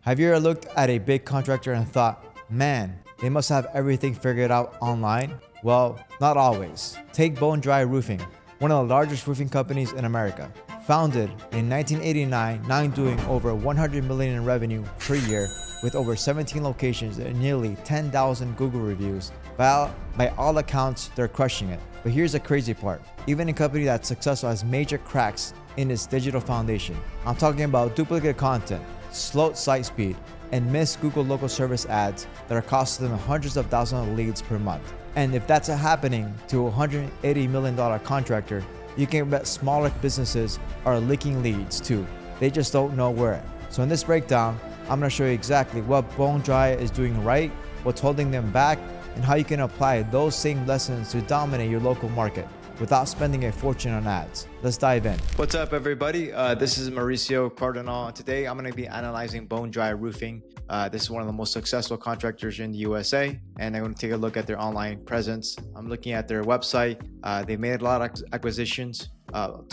Have you ever looked at a big contractor and thought, man, they must have everything figured out online? Well, not always. Take Bone Dry Roofing, one of the largest roofing companies in America. Founded in 1989, now doing over $100 million in revenue per year with over 17 locations and nearly 10,000 Google reviews. By all accounts, they're crushing it. But here's the crazy part. Even a company that's successful has major cracks in its digital foundation. I'm talking about duplicate content, slow site speed, and missed Google local service ads that are costing them hundreds of thousands of leads per month. And if that's happening to a $180 million contractor, you can bet smaller businesses are leaking leads too. They just don't know where. So in this breakdown, I'm going to show you exactly what Bone Dry is doing right, what's holding them back, and how you can apply those same lessons to dominate your local market without spending a fortune on ads. Let's dive in. What's up, everybody? This is Mauricio Cardinal. Today, I'm going to be analyzing Bone Dry Roofing. This is one of the most successful contractors in the USA, and I'm going to take a look at their online presence. I'm looking at their website. They made a lot of acquisitions.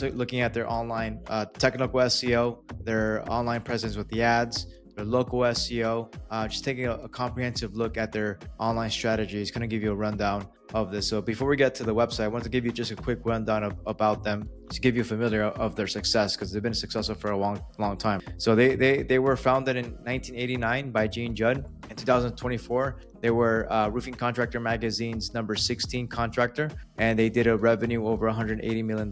Looking at their online technical SEO, their online presence with the ads, their local SEO, just taking a comprehensive look at their online strategy. It's going to give you a rundown of this. So before we get to the website, I want to give you just a quick rundown about them to give you familiar of their success, because they've been successful for a long time. So they were founded in 1989 by Gene Judd. In 2024, they were Roofing Contractor Magazine's number 16 contractor, and they did a revenue over $180 million.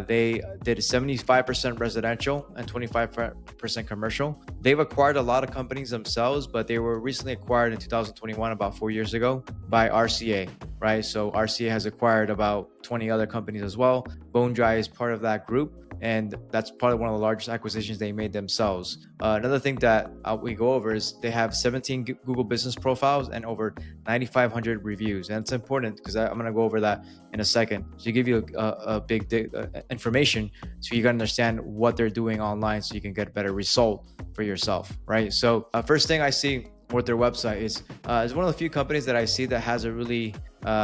They did 75% residential and 25% commercial. They've acquired a lot of companies themselves, but they were recently acquired in 2021, about 4 years ago, by RCA, right? So RCA has acquired about 20 other companies as well. Bone Dry is part of that group, and that's probably one of the largest acquisitions they made themselves. Another thing that we go over is they have 17 Google business profiles and over 9,500 reviews. And it's important because I'm going to go over that in a second to give you a big information so you can understand what they're doing online so you can get a better result for yourself, right? So first thing I see with their website is one of the few companies that I see that has a really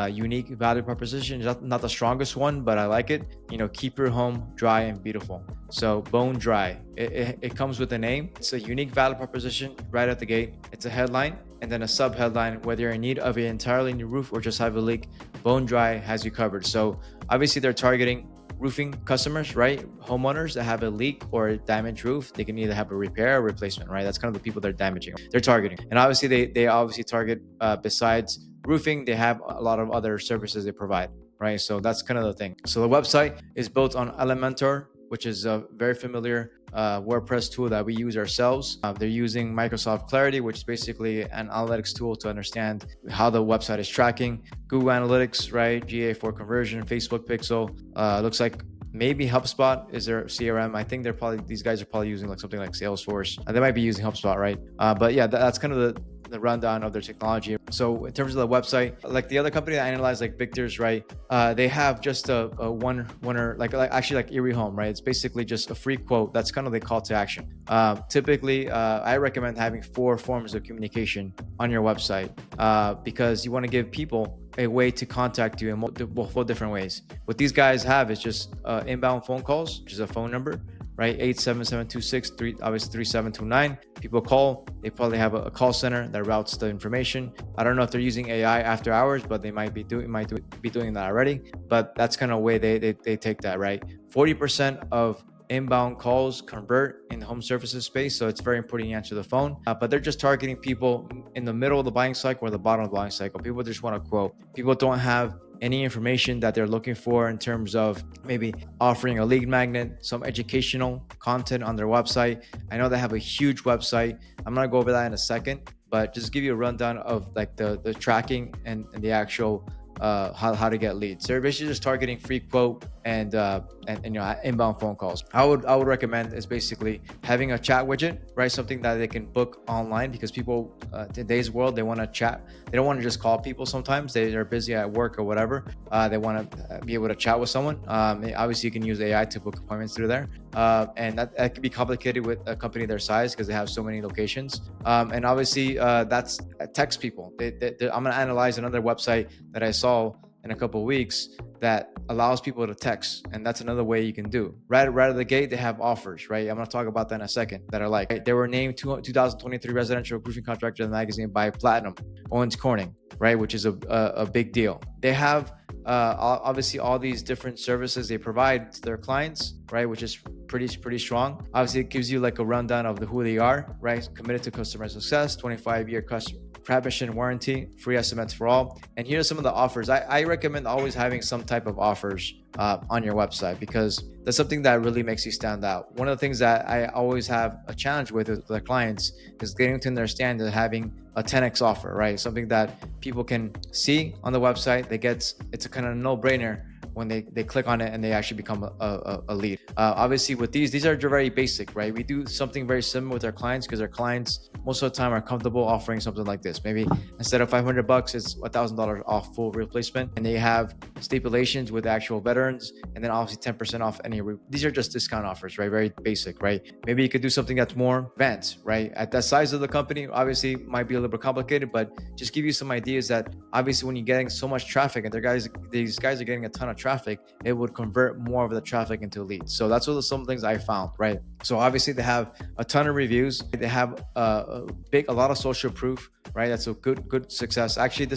unique value proposition. It's not the strongest one, but I like it. Keep your home dry and beautiful. So Bone Dry, it comes with a name. It's a unique value proposition right at the gate. It's a headline and then a sub headline. Whether you're in need of an entirely new roof or just have a leak, Bone Dry has you covered. So obviously they're targeting roofing customers, right? Homeowners that have a leak or a damaged roof. They can either have a repair or replacement, right? That's kind of the people they're targeting. And obviously they obviously target, besides roofing, they have a lot of other services they provide, right? So that's kind of the thing. So the website is built on Elementor, which is a very familiar WordPress tool that we use ourselves. They're using Microsoft Clarity, which is basically an analytics tool to understand how the website is tracking. Google Analytics, right? GA4 conversion, Facebook Pixel. Looks like maybe HubSpot is their CRM. I think these guys are probably using something like Salesforce. They might be using HubSpot, right? But yeah, that's kind of the rundown of their technology. So in terms of the website, like the other company that I analyzed, like Victor's, right? They have just a winner, like Erie Home, right? It's basically just a free quote. That's kind of the call to action. Typically, I recommend having 4 forms of communication on your website because you want to give people a way to contact you in multiple different ways. What these guys have is just inbound phone calls, which is a phone number, right? 877-263, obviously 3729. People call, they probably have a call center that routes the information. I don't know if they're using AI after hours, but they might be doing that already. But that's kind of a way they take that, right? 40% of inbound calls convert in the home services space. So it's very important you answer the phone, but they're just targeting people in the middle of the buying cycle or the bottom of the buying cycle. People just want to quote. People don't have any information that they're looking for in terms of maybe offering a lead magnet, some educational content on their website. I know they have a huge website. I'm going to go over that in a second, but just give you a rundown of like the tracking and the actual how to get leads. They're basically just targeting free quote and inbound phone calls. I would recommend is basically having a chat widget, right? Something that they can book online, because people today's world, they want to chat. They don't want to just call people. Sometimes they are busy at work or whatever. They want to be able to chat with someone. Obviously you can use AI to book appointments through there. And that can be complicated with a company their size because they have so many locations. And obviously that's text people. I'm going to analyze another website that I saw in a couple of weeks that allows people to text, and that's another way you can do. Right out of the gate, they have offers, right? I'm going to talk about that in a second. That are like, right? They were named 2023 Residential Roofing Contractor in the magazine by Platinum Owens Corning, right? Which is a big deal. They have obviously all these different services they provide to their clients, right? Which is pretty strong. Obviously, it gives you like a rundown of who they are, right? Committed to customer success, 25-year customer mission warranty, free estimates for all. And here are some of the offers. I recommend always having some type of offers on your website, because that's something that really makes you stand out. One of the things that I always have a challenge with the clients is getting to understand that having a 10x offer, right? Something that people can see on the website. It's a kind of no-brainer when they click on it and they actually become a lead. Obviously with these are very basic, right? We do something very similar with our clients, because our clients most of the time are comfortable offering something like this. Maybe instead of $500, it's $1,000 off full replacement, and they have stipulations with actual veterans, and then obviously 10% off any. These are just discount offers, right? Very basic, right? Maybe you could do something that's more advanced, right? At that size of the company, obviously might be a little bit complicated, but just give you some ideas that obviously when you're getting so much traffic, and these guys are getting a ton of traffic, it would convert more of the traffic into leads. So that's some things I found, right? So obviously they have a ton of reviews. They have a lot of social proof, right? That's a good success. Actually,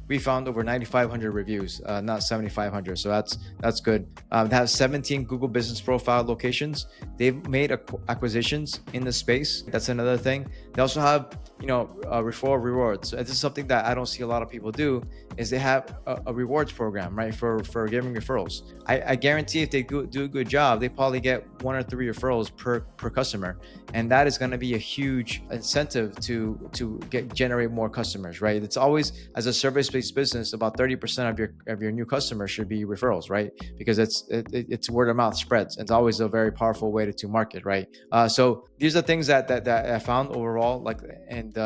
we found over 9,500 reviews, not 7,500. So that's good. They have 17 Google Business Profile locations. They've made acquisitions in the space. That's another thing. They also have, referral rewards. So this is something that I don't see a lot of people do, is they have a rewards program, right? For giving referrals. I guarantee if they do a good job, they probably get 1 or 3 referrals per customer. And that is going to be a huge incentive to generate more customers, right? It's always, as a service-based business, about 30% of your new customers should be referrals, right? Because it's word of mouth spreads. It's always a very powerful way to market, right? So these are things that I found overall, and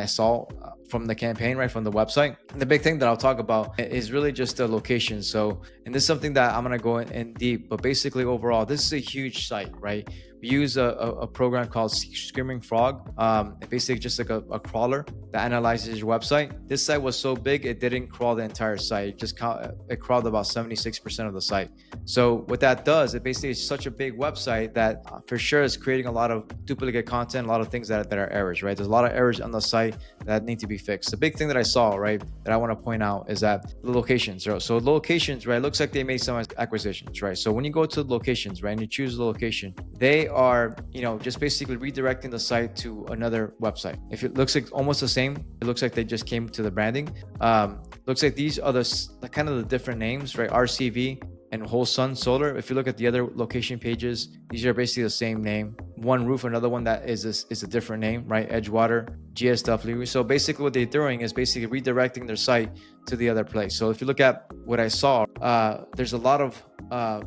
I saw from the campaign, right, from the website. And the big thing that I'll talk about is really just the location. So, and this is something that I'm going to go in deep, but basically overall, this is a huge site, right? We use a program called Screaming Frog. Basically just like a crawler that analyzes your website. This site was so big, it didn't crawl the entire site. It crawled about 76% of the site. So what that does, it basically is such a big website that for sure is creating a lot of duplicate content, a lot of things that are errors, right? There's a lot of errors on the site that need to be fixed. The big thing that I saw, right, that I want to point out is that the locations. So locations, right, looks like they made some acquisitions, right? So when you go to the locations, right, and you choose the location, they are, just basically redirecting the site to another website. If it looks like almost the same, it looks like they just came to the branding. Looks like these are the kind of the different names, right? RCV and Whole Sun Solar. If you look at the other location pages, these are basically the same name. One Roof, another one that is a different name, right? Edgewater, GSW. So basically what they're doing is basically redirecting their site to the other place. So if you look at what I saw, there's a lot of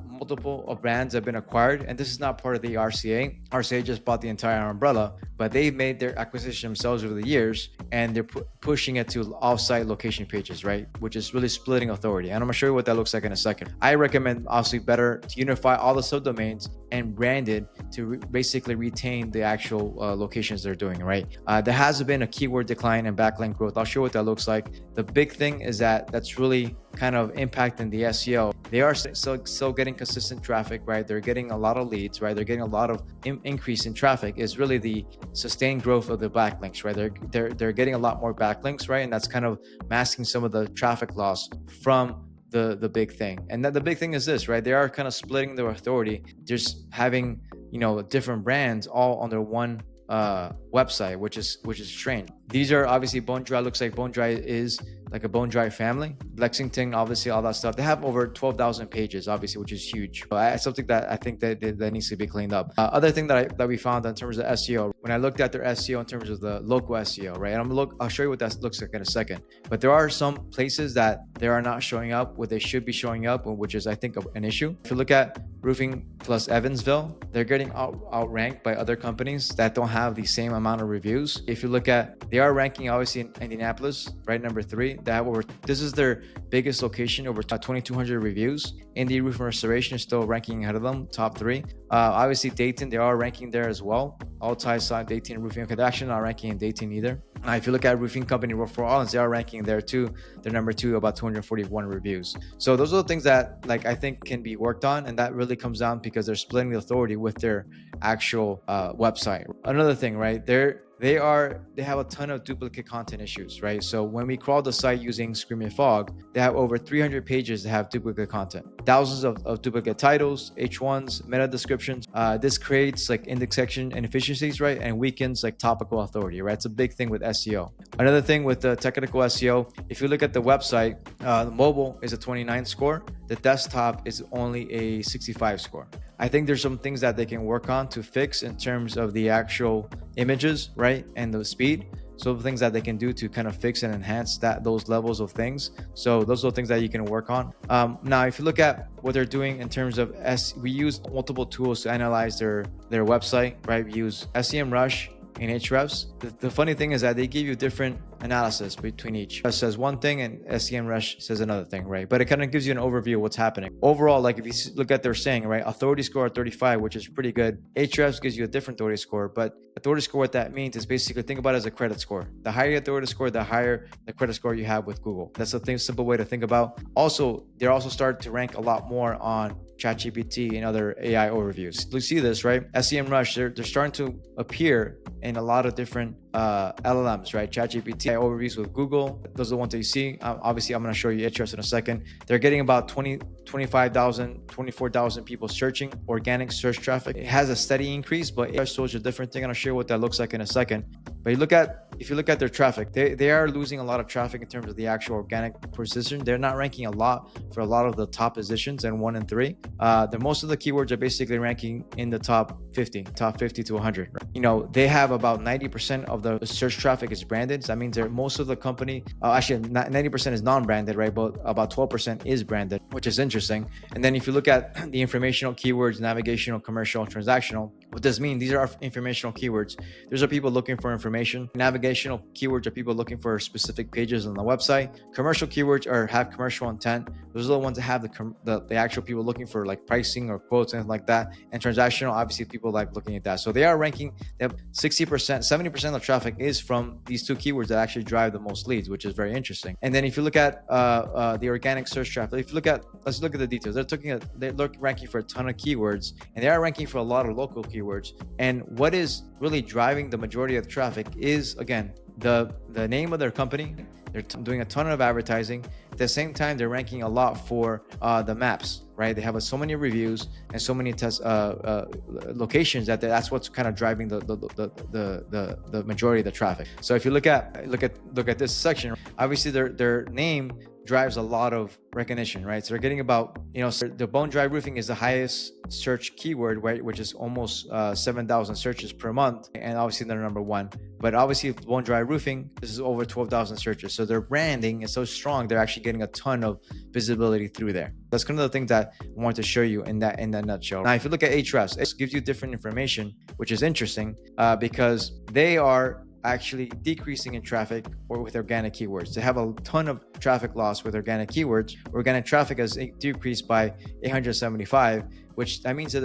multiple brands have been acquired, and this is not part of the RCA. RCA just bought the entire umbrella, but they made their acquisition themselves over the years, and they're pushing it to off-site location pages, right? Which is really splitting authority. And I'm gonna show you what that looks like in a second. I recommend obviously better to unify all the subdomains and brand it to basically retain the actual locations they're doing, right? There has been a keyword decline and backlink growth. I'll show you what that looks like. The big thing is that's really kind of impacting the SEO. They are still getting consistent traffic, right? They're getting a lot of leads, right? They're getting a lot of increase in traffic. Is really the sustained growth of the backlinks, right? They're getting a lot more backlinks, right? And that's kind of masking some of the traffic loss from the big thing. And then the big thing is this, right? They are kind of splitting their authority, just having different brands all under one website, which is strange. These are obviously Bone Dry. Looks like Bone Dry is like a bone dry family. Lexington, obviously, all that stuff. They have over 12,000 pages, obviously, which is huge. But something that I think that needs to be cleaned up. Other thing that we found in terms of SEO, when I looked at their SEO in terms of the local SEO, right? And I'll show you what that looks like in a second. But there are some places that they are not showing up where they should be showing up, which is, I think, an issue. If you look at Roofing Plus Evansville, they're getting outranked by other companies that don't have the same amount of reviews. If you look at, they are ranking obviously in Indianapolis, right, number 3. This is their biggest location, over 2,200 reviews. Indy Roof and Restoration is still ranking ahead of them, top 3. Obviously Dayton, they are ranking there as well. All ties on Dayton Roofing. Okay, they're actually not ranking in Dayton either. If you look at roofing company referral audience, they are ranking there too. They're number 2, about 241 reviews. So those are the things that like I think can be worked on, and that really comes down because they're splitting the authority with their actual website. Another thing, right? They have a ton of duplicate content issues, right? So when we crawl the site using Screaming Fog, they have over 300 pages that have duplicate content, thousands of duplicate titles, H1s, meta descriptions. This creates like indexation inefficiencies, right? And weakens like topical authority, right? It's a big thing with SEO. Another thing with the technical SEO, if you look at the website, the mobile is a 29 score. The desktop is only a 65 score. I think there's some things that they can work on to fix in terms of the actual images, right? And the speed. So the things that they can do to kind of fix and enhance those levels of things. So those are things that you can work on. Now, if you look at what they're doing in terms of we use multiple tools to analyze their website, right? We use SEMrush and Ahrefs. The funny thing is that they give you different analysis between each. It says one thing and SEMrush says another thing, right? But it kind of gives you an overview of what's happening. Overall, like if you look at their saying, right, authority score at 35, which is pretty good. Ahrefs gives you a different authority score, but authority score, what that means is basically think about it as a credit score. The higher your authority score, the higher the credit score you have with Google. That's a simple way to think about. Also, they're also starting to rank a lot more on ChatGPT and other AI overviews. You see this, right? SEMrush, they're starting to appear in a lot of different LLMs, right? ChatGPT overviews with Google. Those are the ones that you see. Obviously, I'm going to show you Ahrefs in a second. They're getting about 25,000, 24,000 people searching organic search traffic. It has a steady increase, but Ahrefs shows a different thing. I'm going to show you what that looks like in a second. But if you look at their traffic, they are losing a lot of traffic in terms of the actual organic position. They're not ranking a lot for a lot of the top positions and 1 and 3. Most of the keywords are basically ranking in the top 50 to 100. You know, they have about 90% of the search traffic is branded. So that means most of the company, actually 90% is non-branded, right? But about 12% is branded, which is interesting. And then if you look at the informational keywords, navigational, commercial, transactional, what does this mean? These are informational keywords. These are people looking for information. Navigational keywords are people looking for specific pages on the website. Commercial keywords have commercial intent. Those are the ones that have the actual people looking for like pricing or quotes and like that. And transactional, obviously people like looking at that. So they are ranking, they have 60%, 70% of traffic is from these two keywords that actually drive the most leads, which is very interesting. And then if you look at the organic search traffic, let's look at the details. They're ranking for a ton of keywords, and they are ranking for a lot of local keywords. And what is really driving the majority of the traffic is, again, the name of their company. They're doing a ton of advertising. At the same time, they're ranking a lot for the maps, right? They have so many reviews and so many test locations that's what's kind of driving the majority of the traffic. So if you look at this section, obviously their name drives a lot of recognition, right? So they're getting about, the bone dry roofing is the highest search keyword, right? Which is almost 7,000 searches per month. And obviously they're number 1. But obviously bone dry roofing, this is over 12,000 searches. So their branding is so strong, they're actually getting a ton of visibility through there. That's kind of the things that I wanted to show you in that nutshell. Now, if you look at Ahrefs, it gives you different information, which is interesting because they are actually decreasing in traffic or with organic keywords. They have a ton of traffic loss with organic keywords. Organic traffic has decreased by 875, which that means that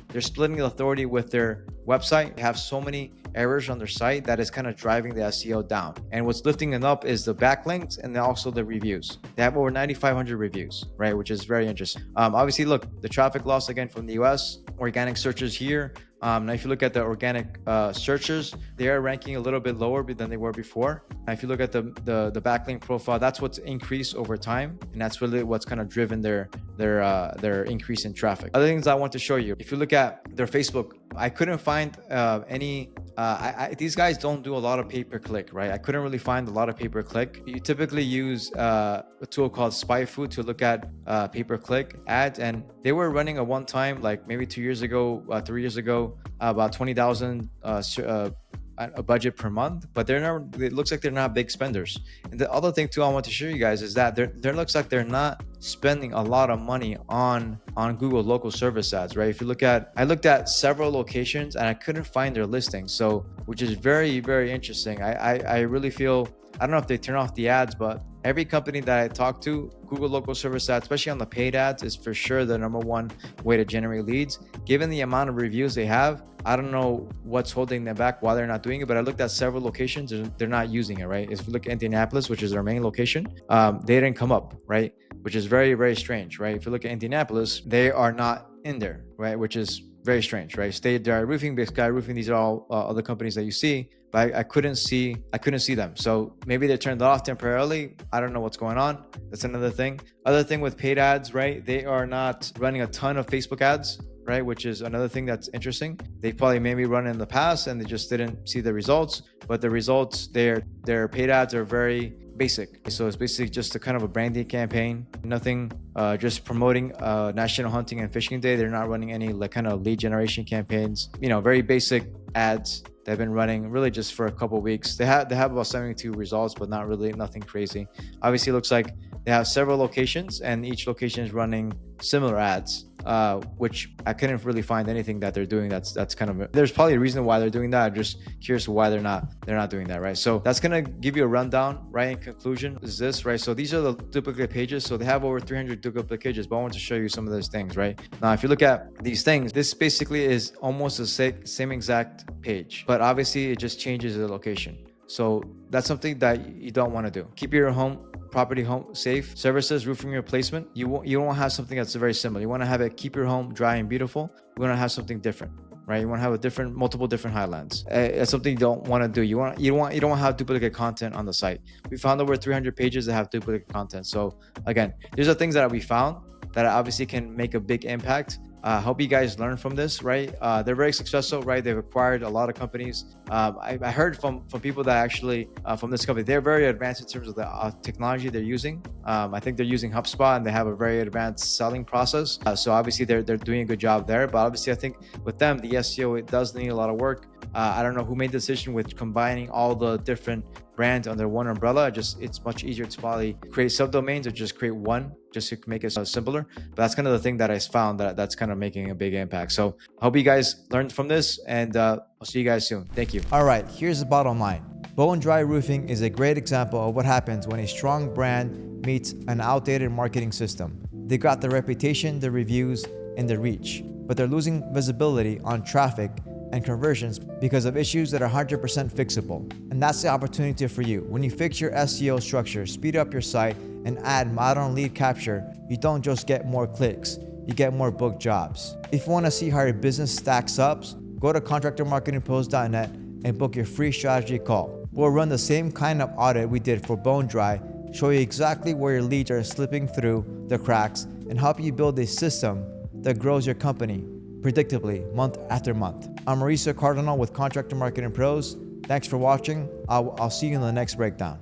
they're splitting the authority with their website. They have so many errors on their site that is kind of driving the SEO down. And what's lifting them up is the backlinks and then also the reviews. They have over 9,500 reviews, right? Which is very interesting. Obviously, look, the traffic loss again from the US, organic searches here. Now, if you look at the organic searches, they are ranking a little bit lower than they were before. Now, if you look at the backlink profile, that's what's increased over time, and that's really what's kind of driven their increase in traffic. Other things I want to show you, if you look at their Facebook, I couldn't find any. These guys don't do a lot of pay-per-click, right? I couldn't really find a lot of pay-per-click. You typically use a tool called SpyFu to look at pay-per-click ads, and they were running at one time, like maybe 2 years ago, 3 years ago, about 20,000 a budget per month, but it looks like they're not big spenders. And the other thing too I want to show you guys is that there looks like they're not spending a lot of money on Google local service ads, right? If you I looked at several locations and I couldn't find their listings, so which is very, very interesting. I really feel, I don't know if they turn off the ads, but Every company that I talk to, Google local service ads, especially on the paid ads, is for sure the number one way to generate leads. Given the amount of reviews they have, I don't know what's holding them back, why they're not doing it, but I looked at several locations and they're not using it, right? If you look at Indianapolis, which is their main location, they didn't come up, right? Which is very, very strange, right? If you look at Indianapolis, they are not in there, right? Which is very strange, right? State Dry Roofing, Big Sky Roofing, these are all other companies that you see, but I couldn't see them. So maybe they turned it off temporarily. I don't know what's going on. That's another thing. Other thing with paid ads, right? They are not running a ton of Facebook ads, right? Which is another thing that's interesting. They probably maybe run in the past and they just didn't see the results, but the results, their paid ads are very basic. So it's basically just a kind of a branding campaign, nothing, just promoting National Hunting and Fishing Day. They're not running any like kind of lead generation campaigns, very basic ads. They've been running really just for a couple of weeks. They have about 72 results, but not really, nothing crazy. Obviously, it looks like they have several locations and each location is running similar ads, which I couldn't really find anything that they're doing. That's kind of, there's probably a reason why they're doing that. I'm just curious why they're not doing that, right? So that's gonna give you a rundown, right? In conclusion, is this, right? So these are the duplicate pages. So they have over 300 duplicate pages, but I want to show you some of those things, right? Now, if you look at these things, this basically is almost the same exact page, but obviously it just changes the location. So that's something that you don't want to do. Keep your property home safe. Services, roofing replacement. You want to have something that's very similar. You want to have it keep your home dry and beautiful. You want to have something different, right? You want to have multiple different highlands. It's something you don't want to do. You don't want to have duplicate content on the site. We found over 300 pages that have duplicate content. So again, these are things that we found that obviously can make a big impact. Hope you guys learn from this, right? They're very successful, right? They've acquired a lot of companies. I heard from people that actually from this company, they're very advanced in terms of the technology they're using. I think they're using HubSpot and they have a very advanced selling process. So obviously they're doing a good job there. But obviously I think with them, the SEO, it does need a lot of work. I don't know who made the decision with combining all the different brands under one umbrella. It's much easier to probably create subdomains or just create one just to make it simpler. But that's kind of the thing that I found that's kind of making a big impact. So I hope you guys learned from this and I'll see you guys soon. Thank you. All right, here's the bottom line. Bone Dry Roofing is a great example of what happens when a strong brand meets an outdated marketing system. They got the reputation, the reviews, and the reach, but they're losing visibility on traffic and conversions because of issues that are 100% fixable. And that's the opportunity for you. When you fix your SEO structure, speed up your site, and add modern lead capture, you don't just get more clicks, you get more booked jobs. If you want to see how your business stacks up, go to contractormarketingpros.net and book your free strategy call. We'll run the same kind of audit we did for Bone Dry, show you exactly where your leads are slipping through the cracks, and help you build a system that grows your company predictably month after month. I'm Mauricio Cardinal with Contractor Marketing Pros. Thanks for watching. I'll see you in the next breakdown.